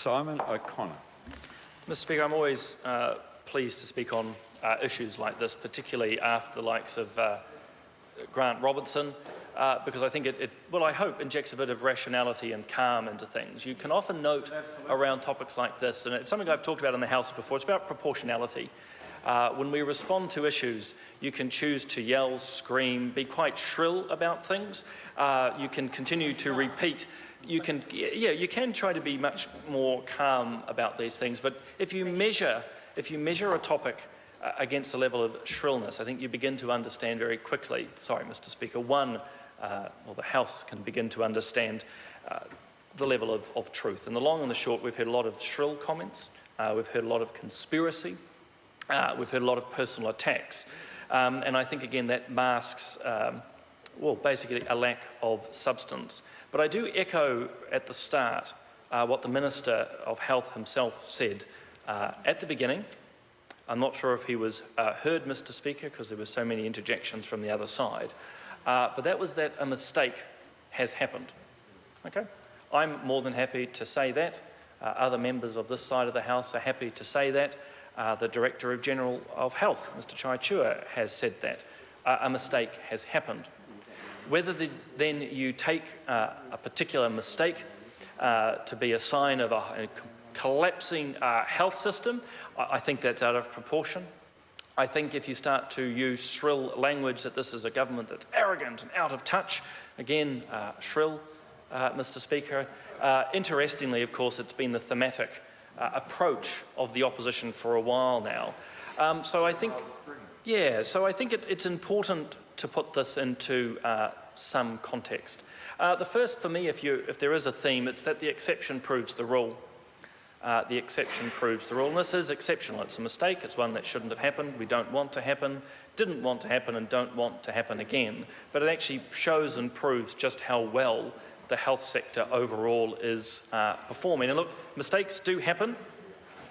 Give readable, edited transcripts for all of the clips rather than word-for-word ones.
Simon O'Connor. Mr. Speaker, I'm always pleased to speak on issues like this, particularly after the likes of Grant Robertson, because I think I hope, injects a bit of rationality and calm into things. You can often note around topics like this, and it's something I've talked about in the House before, it's about proportionality. When we respond to issues, you can choose to yell, scream, be quite shrill about things. You can continue to repeat. You can try to be much more calm about these things. But if you measure a topic against the level of shrillness, I think you begin to understand very quickly. Sorry, Mr. Speaker. The House can begin to understand the level of truth. And the long and the short, we've heard a lot of shrill comments. We've heard a lot of conspiracy. We've heard a lot of personal attacks. And I think, again, that masks, basically a lack of substance. But I do echo at the start what the Minister of Health himself said at the beginning. I'm not sure if he was heard, Mr. Speaker, because there were so many interjections from the other side. But that was that a mistake has happened. Okay? I'm more than happy to say that. Other members of this side of the House are happy to say that. The Director General of Health, Mr. Chai-Chua, has said that. A mistake has happened. Whether then you take a particular mistake to be a sign of a collapsing health system, I think that's out of proportion. I think if you start to use shrill language that this is a government that's arrogant and out of touch, again, shrill, Mr. Speaker. Interestingly, of course, it's been the thematic approach of the opposition for a while now. So I think it's important to put this into some context. The first, for me, if there is a theme, it's that the exception proves the rule. The exception proves the rule, and this is exceptional. It's a mistake. It's one that shouldn't have happened. We don't want to happen, didn't want to happen, and don't want to happen again. But it actually shows and proves just how well the health sector overall is performing. And look, mistakes do happen.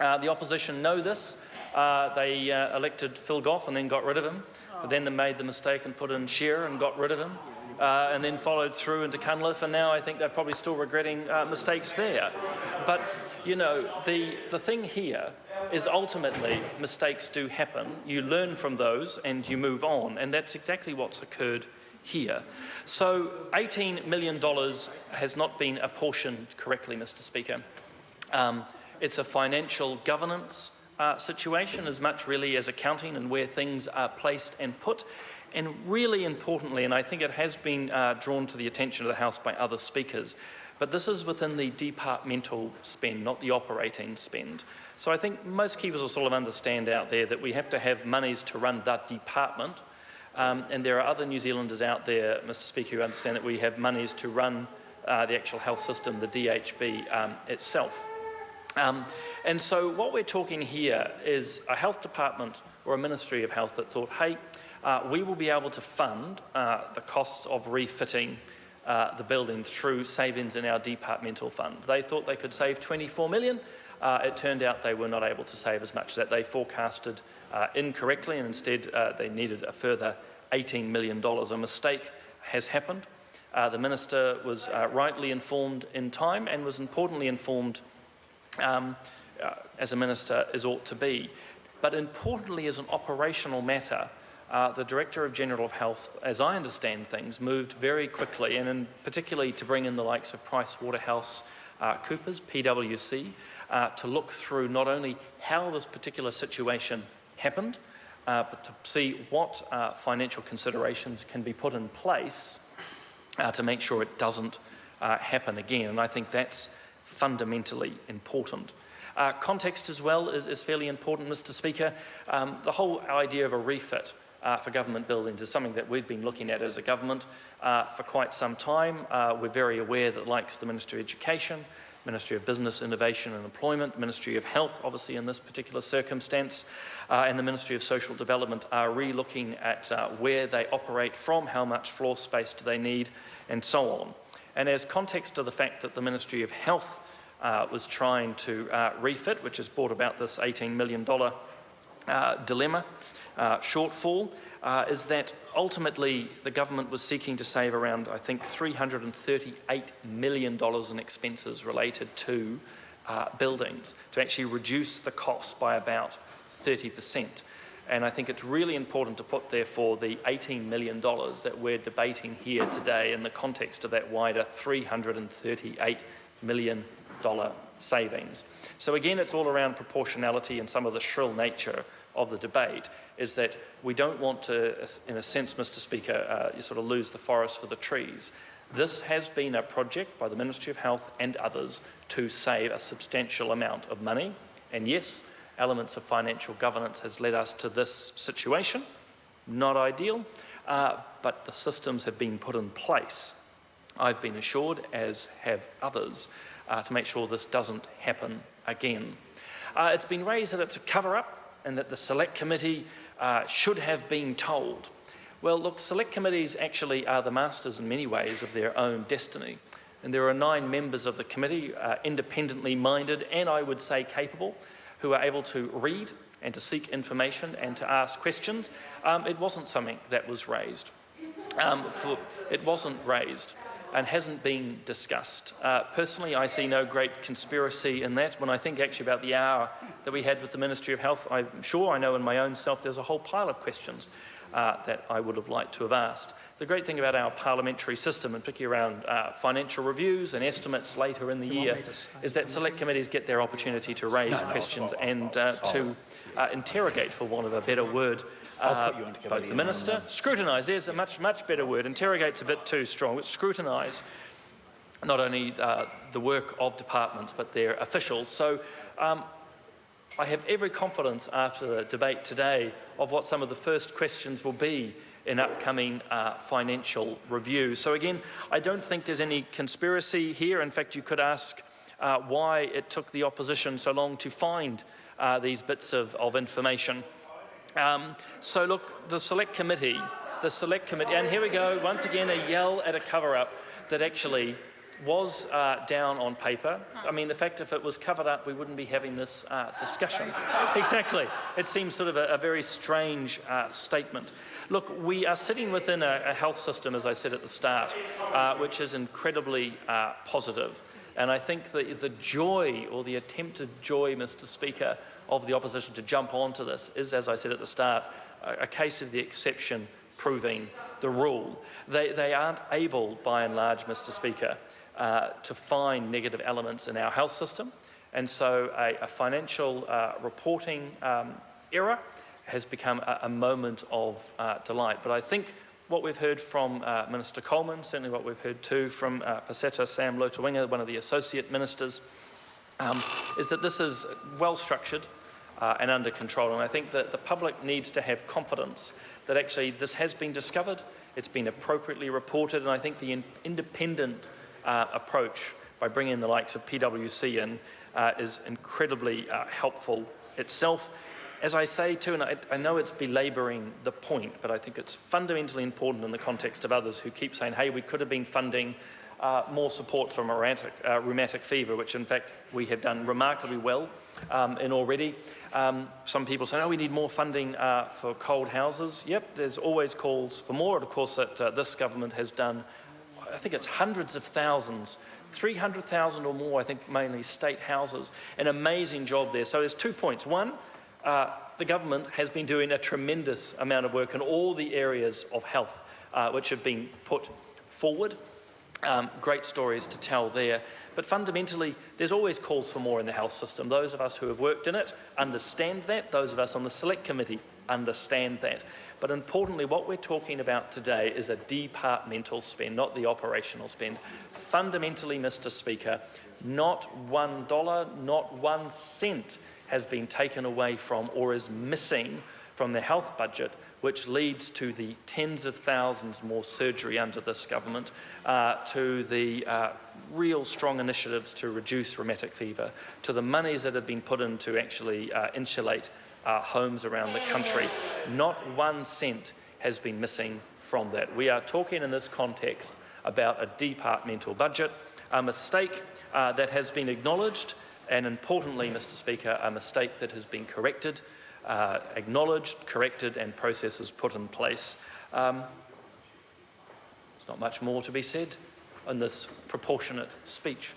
The opposition know this. They elected Phil Goff and then got rid of him. But then they made the mistake and put in Shearer and got rid of him. And then followed through into Cunliffe, and now I think they're probably still regretting mistakes there. But, you know, the thing here is ultimately mistakes do happen. You learn from those and you move on, and that's exactly what's occurred here. So $18 million has not been apportioned correctly, Mr. Speaker. It's a financial governance situation as much really as accounting and where things are placed and put. And really importantly, and I think it has been drawn to the attention of the House by other speakers, but this is within the departmental spend, not the operating spend. So I think most keepers will sort of understand out there that we have to have monies to run that department, and there are other New Zealanders out there, Mr. Speaker, who understand that we have monies to run the actual health system, the DHB itself. And so what we're talking here is a health department or a Ministry of Health that thought, hey, we will be able to fund the costs of refitting the building through savings in our departmental fund. They thought they could save $24 million. It turned out they were not able to save as much as that. They forecasted incorrectly, and instead they needed a further $18 million. A mistake has happened. The Minister was rightly informed in time and was importantly informed as a Minister as ought to be. But importantly, as an operational matter, the Director General of Health, as I understand things, moved very quickly, and particularly to bring in the likes of PricewaterhouseCoopers, PwC, to look through not only how this particular situation happened, but to see what financial considerations can be put in place to make sure it doesn't happen again. And I think that's fundamentally important. Context as well is fairly important, Mr. Speaker. The whole idea of a refit for government buildings is something that we've been looking at as a government for quite some time. We're very aware that, like the Ministry of Education, Ministry of Business, Innovation and Employment, Ministry of Health, obviously in this particular circumstance, and the Ministry of Social Development are re-looking at where they operate from, how much floor space do they need, and so on. And as context to the fact that the Ministry of Health was trying to refit, which has brought about this $18 million dilemma, shortfall, is that ultimately the government was seeking to save around, I think, $338 million in expenses related to buildings to actually reduce the cost by about 30%. And I think it's really important to put, therefore, the $18 million that we're debating here today in the context of that wider $338 million savings. So again, it's all around proportionality, and some of the shrill nature of the debate is that we don't want to, in a sense, Mr. Speaker, you sort of lose the forest for the trees. This has been a project by the Ministry of Health and others to save a substantial amount of money. And yes, elements of financial governance has led us to this situation. Not ideal, but the systems have been put in place, I've been assured, as have others, to make sure this doesn't happen again. It's been raised that it's a cover-up and that the Select Committee should have been told. Well, look, Select Committees actually are the masters in many ways of their own destiny. And there are 9 members of the committee, independently minded and I would say capable, who are able to read and to seek information and to ask questions. It wasn't something that was raised. It wasn't raised and hasn't been discussed. Personally, I see no great conspiracy in that. When I think actually about the hour that we had with the Ministry of Health, I'm sure I know in my own self there's a whole pile of questions that I would have liked to have asked. The great thing about our parliamentary system, and particularly around financial reviews and estimates later in the year, is that select committees get their opportunity to raise questions and to interrogate, for want of a better word, both the minister, scrutinise, there's a much better word, interrogate's a bit too strong, but scrutinise not only the work of departments but their officials. So I have every confidence after the debate today of what some of the first questions will be in upcoming financial review. So again, I don't think there's any conspiracy here. In fact, you could ask why it took the opposition so long to find these bits of information. So look, the Select Committee, and here we go, once again a yell at a cover-up that actually was down on paper. I mean, the fact if it was covered up, we wouldn't be having this discussion. Exactly. It seems sort of a very strange statement. Look, we are sitting within a health system, as I said at the start, which is incredibly positive. And I think the joy, or the attempted joy, Mr. Speaker, of the opposition to jump onto this is, as I said at the start, a case of the exception proving the rule. They aren't able, by and large, Mr. Speaker, to find negative elements in our health system. And so a financial reporting error has become a moment of delight. But I think what we've heard from Minister Coleman, certainly what we've heard too from Paseta Sam Lotawinga, one of the associate ministers, is that this is well structured and under control. And I think that the public needs to have confidence that actually this has been discovered, it's been appropriately reported, and I think the independent approach by bringing the likes of PwC in is incredibly helpful itself. As I say too, and I know it's belabouring the point, but I think it's fundamentally important in the context of others who keep saying, hey, we could have been funding more support for rheumatic fever, which in fact we have done remarkably well in already. Some people say, oh, we need more funding for cold houses. Yep, there's always calls for more, and of course that this government has done, I think it's hundreds of thousands, 300,000 or more, I think mainly state houses. An amazing job there. So there's 2 points. One, the government has been doing a tremendous amount of work in all the areas of health which have been put forward. Great stories to tell there. But fundamentally, there's always calls for more in the health system. Those of us who have worked in it understand that. Those of us on the Select Committee understand that. But importantly, what we're talking about today is a departmental spend, not the operational spend. Fundamentally, Mr. Speaker, not $1, not 1 cent has been taken away from or is missing from the health budget, which leads to the tens of thousands more surgery under this government, to the real strong initiatives to reduce rheumatic fever, to the monies that have been put in to actually insulate homes around the country. Not 1 cent has been missing from that. We are talking in this context about a departmental budget, a mistake that has been acknowledged, and importantly, Mr. Speaker, a mistake that has been corrected, acknowledged, corrected, and processes put in place. There's not much more to be said in this proportionate speech.